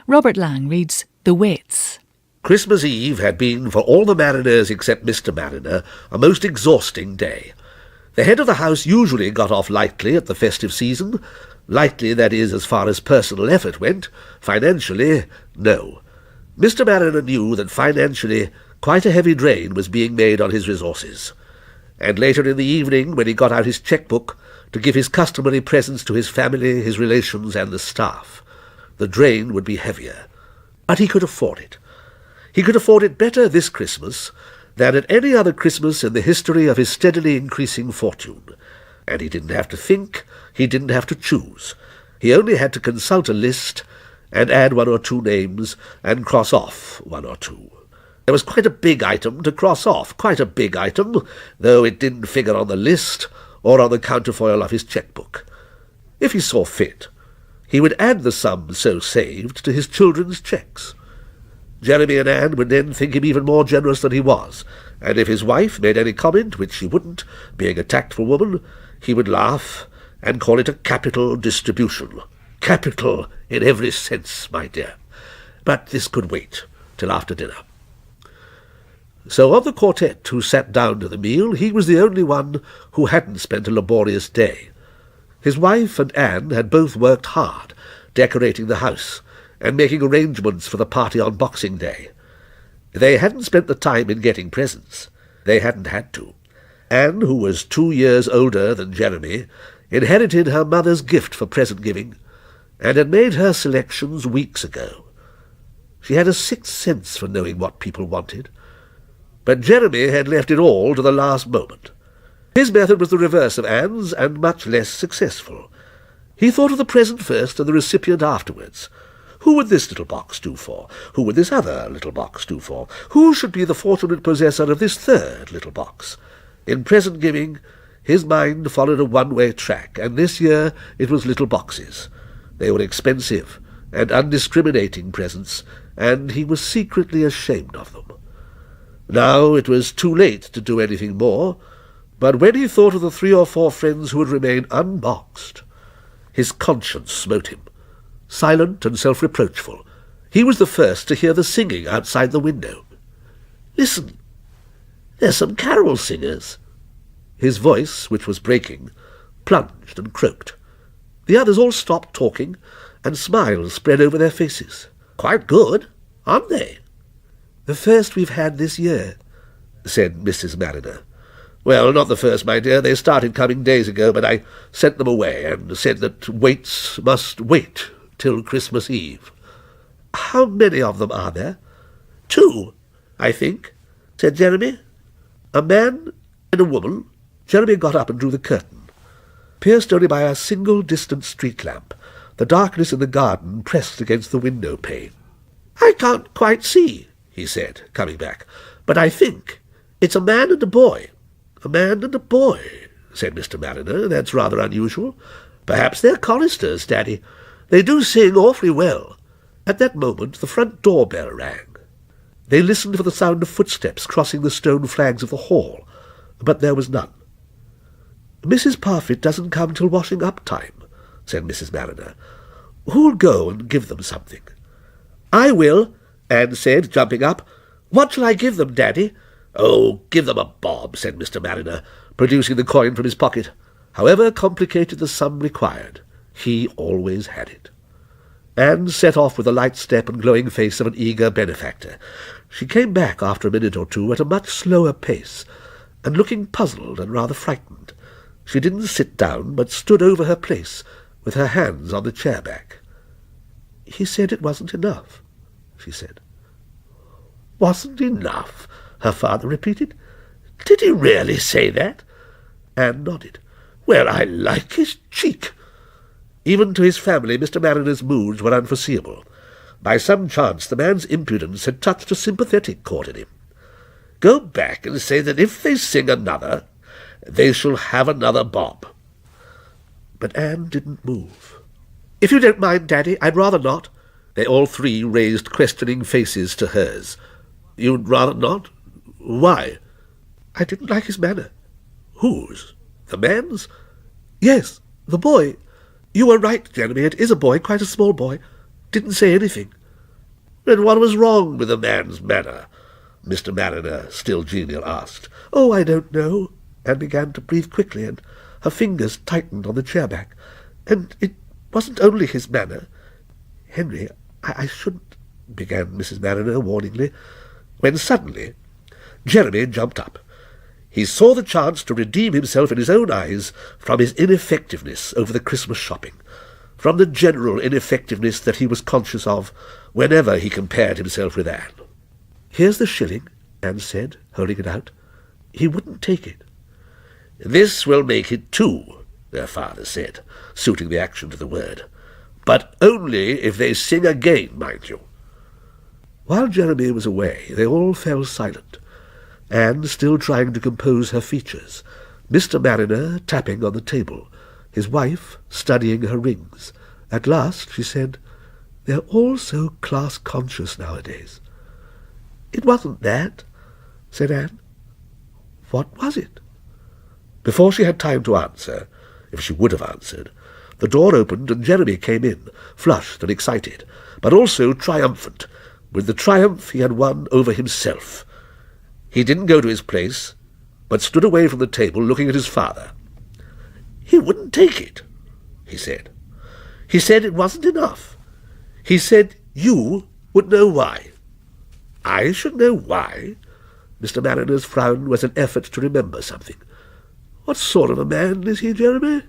Robert Lang reads The Wits. Christmas Eve had been, for all the Mariners except Mr. Mariner, a most exhausting day. The head of the house usually got off lightly at the festive season. Lightly, that is, as far as personal effort went. Financially, no. Mr. Mariner knew that financially quite a heavy drain was being made on his resources. And later in the evening, when he got out his cheque-book to give his customary presents to his family, his relations, and the staff, the drain would be heavier. But he could afford it. He could afford it better this Christmas than at any other Christmas in the history of his steadily increasing fortune. And he didn't have to think, he didn't have to choose. He only had to consult a list and add one or two names and cross off one or two. There was quite a big item to cross off, quite a big item, though it didn't figure on the list or on the counterfoil of his cheque-book. If he saw fit, he would add the sum so saved to his children's cheques. Jeremy and Anne would then think him even more generous than he was, and if his wife made any comment, which she wouldn't, being a tactful woman, he would laugh and call it a capital distribution. Capital in every sense, my dear. But this could wait till after dinner. So of the quartet who sat down to the meal, he was the only one who hadn't spent a laborious day. His wife and Anne had both worked hard, decorating the house and making arrangements for the party on Boxing Day. They hadn't spent the time in getting presents. They hadn't had to. Anne, who was 2 years older than Jeremy, inherited her mother's gift for present-giving, and had made her selections weeks ago. She had a sixth sense for knowing what people wanted. But Jeremy had left it all to the last moment. His method was the reverse of Anne's, and much less successful. He thought of the present first and the recipient afterwards. Who would this little box do for? Who would this other little box do for? Who should be the fortunate possessor of this third little box? In present giving, his mind followed a one-way track, and this year it was little boxes. They were expensive and undiscriminating presents, and he was secretly ashamed of them. Now it was too late to do anything more, but when he thought of the 3 or 4 friends who would remain unboxed, his conscience smote him. Silent and self-reproachful, he was the first to hear the singing outside the window. "Listen, there's some carol singers." His voice, which was breaking, plunged and croaked. The others all stopped talking, and smiles spread over their faces. "Quite good, aren't they?" "The first we've had this year," said Mrs. Mariner. "Well, not the first, my dear. They started coming days ago, but I sent them away and said that waits must wait till Christmas Eve." "How many of them are there?" "2, I think," said Jeremy. "A man and a woman." Jeremy got up and drew the curtain. Pierced only by a single distant street lamp, the darkness in the garden pressed against the window pane. "I can't quite see," he said, coming back, "but I think it's a man and a boy." "A man and a boy," said Mr. Mariner. "That's rather unusual. Perhaps they're choristers, Daddy. They do sing awfully well." At that moment the front door bell rang. They listened for the sound of footsteps crossing the stone flags of the hall, but there was none. "Mrs. Parfitt doesn't come till washing-up time," said Mrs. Mariner. "Who'll go and give them something?" "I will," Anne said, jumping up. "What shall I give them, Daddy?" "Oh, give them a bob," said Mr. Mariner, producing the coin from his pocket. However complicated the sum required, he always had it. Anne set off with the light step and glowing face of an eager benefactor. She came back after a minute or two at a much slower pace, and looking puzzled and rather frightened. She didn't sit down, but stood over her place, with her hands on the chair back. "He said it wasn't enough," she said. "Wasn't enough?" her father repeated. "Did he really say that?" Anne nodded. "Well, I like his cheek." Even to his family, Mr. Mariner's moods were unforeseeable. By some chance the man's impudence had touched a sympathetic chord in him. "Go back and say that if they sing another, they shall have another bob." But Anne didn't move. "If you don't mind, Daddy, I'd rather not." They all 3 raised questioning faces to hers. "You'd rather not? Why?" "I didn't like his manner." "Whose? The man's?" "Yes, the boy. You were right, Jeremy, it is a boy, quite a small boy. Didn't say anything." "Then what was wrong with the man's manner?" Mr. Mariner, still genial, asked. "Oh, I don't know." Anne began to breathe quickly, and her fingers tightened on the chair back. "And it wasn't only his manner. Henry, I shouldn't—" began Mrs. Mariner warningly, when suddenly Jeremy jumped up. He saw the chance to redeem himself in his own eyes from his ineffectiveness over the Christmas shopping, from the general ineffectiveness that he was conscious of whenever he compared himself with Anne. "Here's the shilling," Anne said, holding it out. "He wouldn't take it." "This will make it 2, their father said, suiting the action to the word. "But only if they sing again, mind you." While Jeremy was away, they all fell silent, Anne still trying to compose her features, Mr. Mariner tapping on the table, his wife studying her rings. At last she said, "They're all so class-conscious nowadays." "It wasn't that," said Anne. "What was it?" Before she had time to answer, if she would have answered, the door opened and Jeremy came in, flushed and excited, but also triumphant, with the triumph he had won over himself. He didn't go to his place, but stood away from the table looking at his father. "He wouldn't take it," he said. "He said it wasn't enough. He said you would know why." "I should know why?" Mr. Mariner's frown was an effort to remember something. "What sort of a man is he, Jeremy?"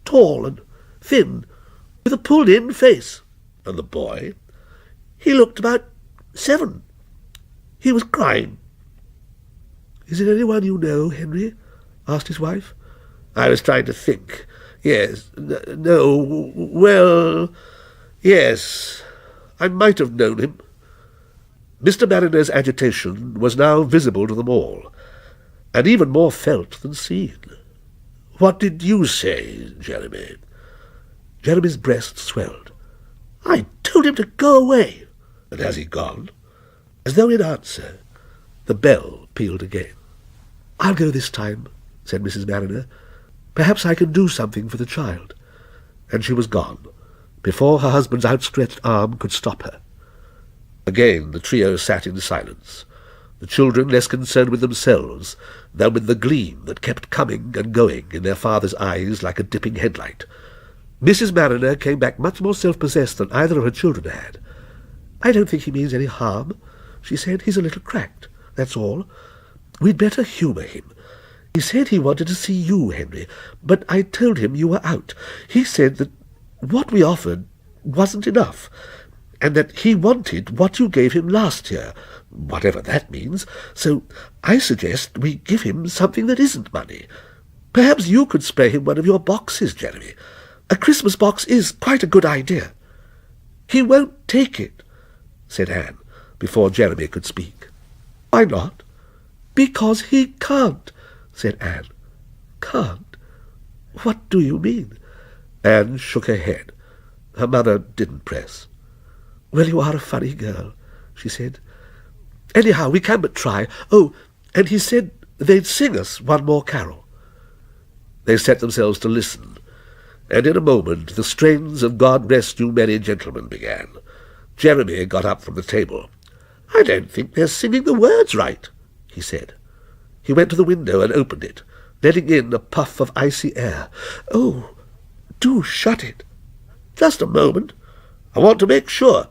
"Tall and thin, with a pulled-in face." "And the boy?" "He looked about 7. He was crying." "Is it anyone you know, Henry?" asked his wife. I was trying to think. Yes. No. Well, yes. I might have known him. Mr. Mariner's agitation was now visible to them all, and even more felt than seen. "What did you say, Jeremy?" Jeremy's breast swelled. "I told him to go away." "And has he gone?" As though in answer, the bell pealed again. "I'll go this time," said Mrs. Mariner. "Perhaps I can do something for the child." And she was gone, before her husband's outstretched arm could stop her. Again the trio sat in silence, the children less concerned with themselves than with the gleam that kept coming and going in their father's eyes like a dipping headlight. Mrs. Mariner came back much more self-possessed than either of her children had. "I don't think he means any harm," she said. "He's a little cracked, that's all. We'd better humour him. He said he wanted to see you, Henry, but I told him you were out. He said that what we offered wasn't enough, and that he wanted what you gave him last year, whatever that means, so I suggest we give him something that isn't money. Perhaps you could spare him one of your boxes, Jeremy. A Christmas box is quite a good idea." "He won't take it," said Anne, before Jeremy could speak. "Why not?" "Because he can't," said Anne. "Can't? What do you mean?" Anne shook her head. Her mother didn't press. "Well, you are a funny girl," she said. "Anyhow, we can but try. Oh, and he said they'd sing us one more carol." They set themselves to listen, and in a moment the strains of God Rest You Merry Gentlemen began. Jeremy got up from the table. "I don't think they're singing the words right," he said. He went to the window and opened it, letting in a puff of icy air. "Oh, do shut it." "Just a moment. I want to make sure."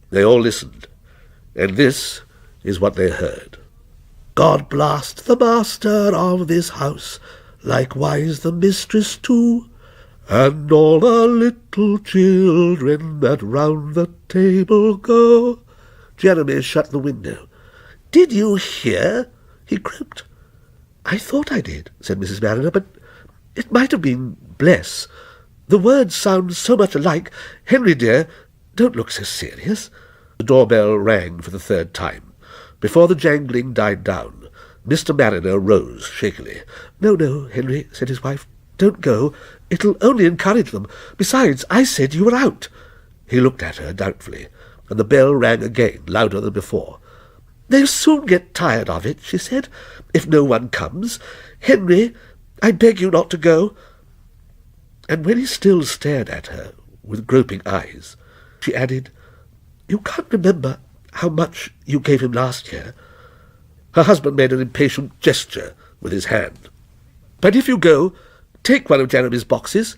They all listened, and this is what they heard. "God blast the master of this house, likewise the mistress too, and all the little children that round the table go." Jeremy shut the window. "Did you hear?" he croaked. "I thought I did," said Mrs. Mariner, "but it might have been bless. The words sound so much alike. Henry, dear, don't look so serious." The doorbell rang for the 3rd time. Before the jangling died down, Mr. Mariner rose shakily. No, Henry," said his wife. "Don't go. It'll only encourage them. Besides, I said you were out." He looked at her doubtfully, and the bell rang again, louder than before. "They'll soon get tired of it," she said, "if no one comes. Henry, I beg you not to go." And when he still stared at her with groping eyes, she added, You can't remember how much you gave him last year. Her husband made an impatient gesture with his hand. But if you go, take one of Jeremy's boxes.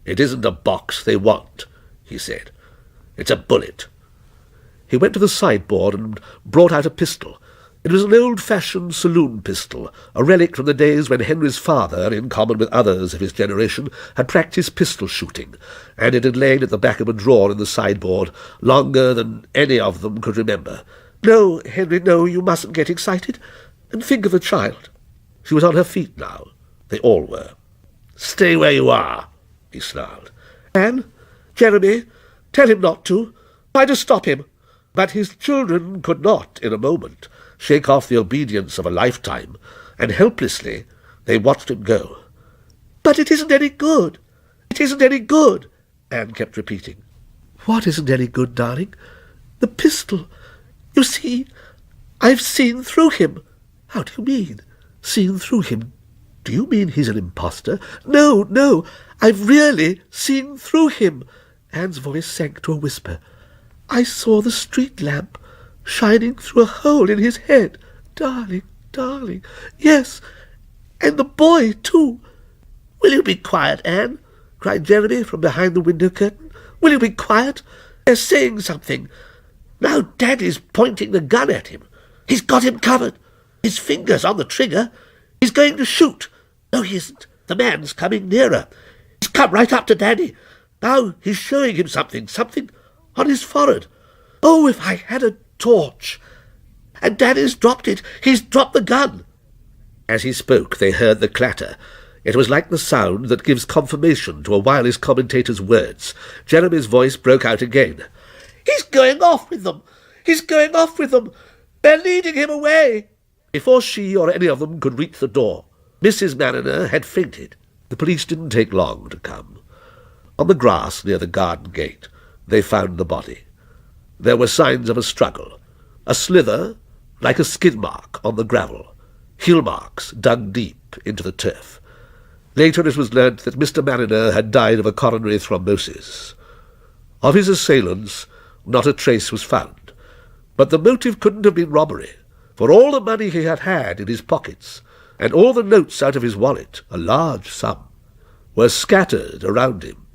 It isn't a box they want, he said. It's a bullet. He went to the sideboard and brought out a pistol. It was an old-fashioned saloon pistol, a relic from the days when Henry's father, in common with others of his generation, had practised pistol shooting, and it had lain at the back of a drawer in the sideboard longer than any of them could remember. No, Henry, no, you mustn't get excited. And think of the child. She was on her feet now. They all were. Stay where you are, he snarled. Anne, Jeremy, tell him not to. Try to stop him. But his children could not, in a moment, shake off the obedience of a lifetime, and helplessly they watched him go. But it isn't any good. It isn't any good, Anne kept repeating. What isn't any good, darling? The pistol. You see, I've seen through him. How do you mean, seen through him? Do you mean he's an impostor? No, no, I've really seen through him. Anne's voice sank to a whisper. I saw the street lamp shining through a hole in his head. Darling, darling, yes, and the boy, too. Will you be quiet, Anne? Cried Jeremy from behind the window curtain. Will you be quiet? They're saying something. Now Daddy's pointing the gun at him. He's got him covered. His finger's on the trigger. He's going to shoot. No, he isn't. The man's coming nearer. He's come right up to Daddy. Now he's showing him something on his forehead. Oh, if I had a torch! And Daddy's dropped it. He's dropped the gun. As he spoke, they heard the clatter. It was like the sound that gives confirmation to a wireless commentator's words. Jeremy's voice broke out again. He's going off with them. He's going off with them. They're leading him away. Before she or any of them could reach the door, Mrs. Mariner had fainted. The police didn't take long to come. On the grass near the garden gate, they found the body. There were signs of a struggle, a slither like a skid mark on the gravel, heel marks dug deep into the turf. Later it was learnt that Mr. Mariner had died of a coronary thrombosis. Of his assailants, not a trace was found, but the motive couldn't have been robbery, for all the money he had had in his pockets, and all the notes out of his wallet, a large sum, were scattered around him,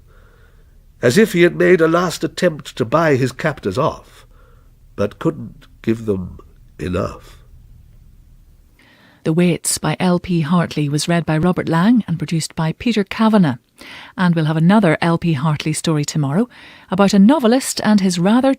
as if he had made a last attempt to buy his captors off, but couldn't give them enough. The Waits by L.P. Hartley was read by Robert Lang and produced by Peter Kavanagh. And we'll have another L.P. Hartley story tomorrow about a novelist and his rather